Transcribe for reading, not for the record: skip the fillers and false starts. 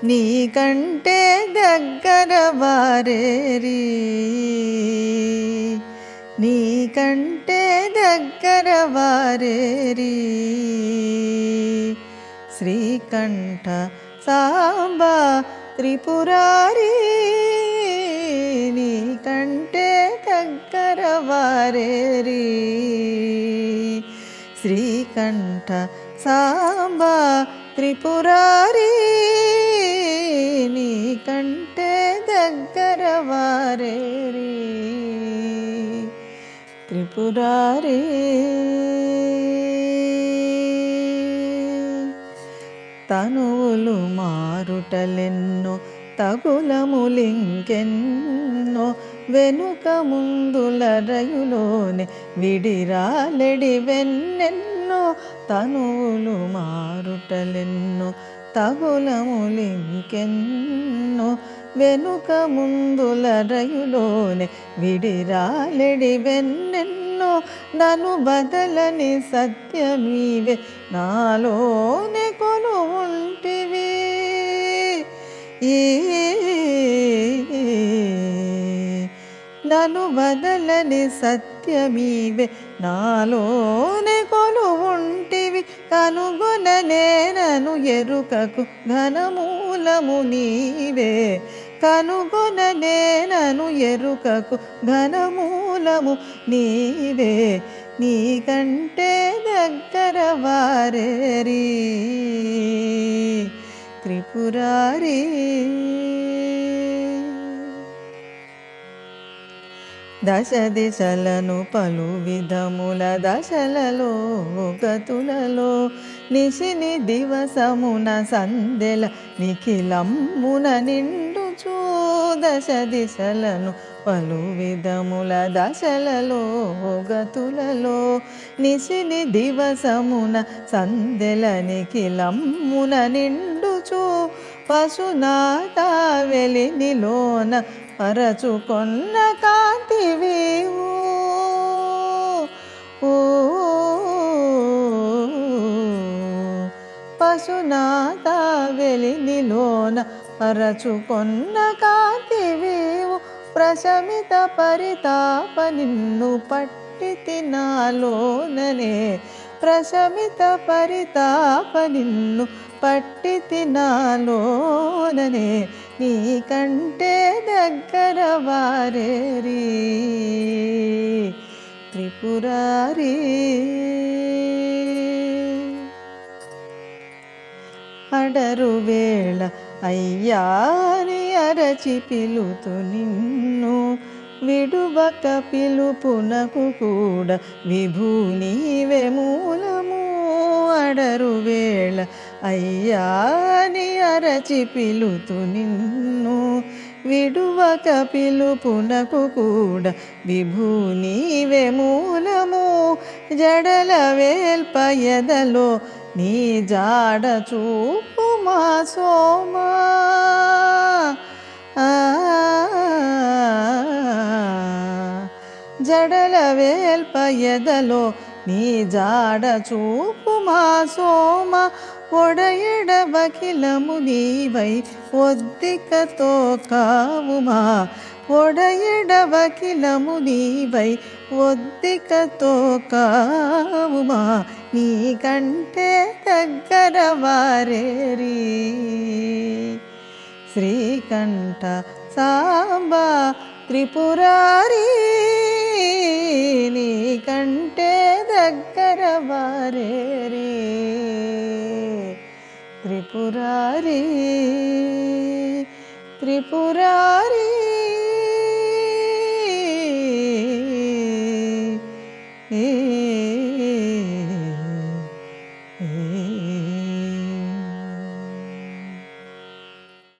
నీకంటే దగ్గర వారేరి, నీకంటే దగ్గర వారేరి. శ్రీకంఠ సాంబ త్రిపురారి, నీకంటే దగ్గర వారేరి. శ్రీకంఠ సాంబ త్రిపురారి, నీకంటే దగ్గర వారేరి. త్రిపురారి. తనువులు మారుటలెన్నో తగులములింకెన్నో, వెనుక ముందుల రయులోనే విడిరాలెడి వెన్నెన్నో. తనువులు మారుటలెన్నో తగులములింకెన్నో, వెనుక ముందుల రయులోనే విడిరాలెడి వెన్నెన్నో. నన్ను బదలని సత్యమీవే నాలోనే కొలువుంటివి. నన్ను బదలని సత్యమీవే నాలోనే కొలువుంటివి. కనుగొననే నను ఎరుకకు ఘనమూలము నీవే. కనుగొననే నను ఎరుకకు ఘనమూలము నీవే. నీకంటే దగ్గర వారేరి. త్రిపురారి. దశ దిశలను పలు విధముల దశలలో గతులలో, నిశిని దివసమున సందెల నిఖిలమ్మున నిండుచూ. దశ దిశలను పలు విధముల దశలలో గతులలో, నిశిని దివసమున సందెల నిఖిలమ్మున నిండుచూ. పశునాథ వెలినిలోన పరచుకొన్న కాంతివీవు. పశునాథ వెలినిలోన పరచుకొన్న కాంతివీవు. ప్రశమిత పరితాప నిన్ను పట్టితి నాలోననే. ప్రశమిత పరితాప నిన్ను పట్టితి నాలోననే. నీకంటే దగ్గర వారేరి. త్రిపురారి. అడరు వేళ అయ్యాని అరచి పిలుతు నిన్ను, విడువక పిలుపునకు కూడా విభూ నీవే మూలము. అడరు వేళ అయ్యాని అరచి పిలుతు నిన్ను, విడువక పిలుపునకు కూడా విభూ నీవే మూలము. జడల వేల్ప ఎదలో నీ జాడ చూపు మా సోమా. జడల వేల్ప ఎదలో నీ జాడ చూపు మా సోమ. ఒడయడవకిలము నీవై ఒద్దికతో కావుమా. ఒడయడవకిలము నీవై ఒద్దికతో కావుమా. నీకంటే దగ్గర వారేరి. శ్రీకంఠ సాంబ త్రిపురారి, నీకంటే దగ్గర వారేరి. త్రిపురారి. త్రిపురారి. ఏ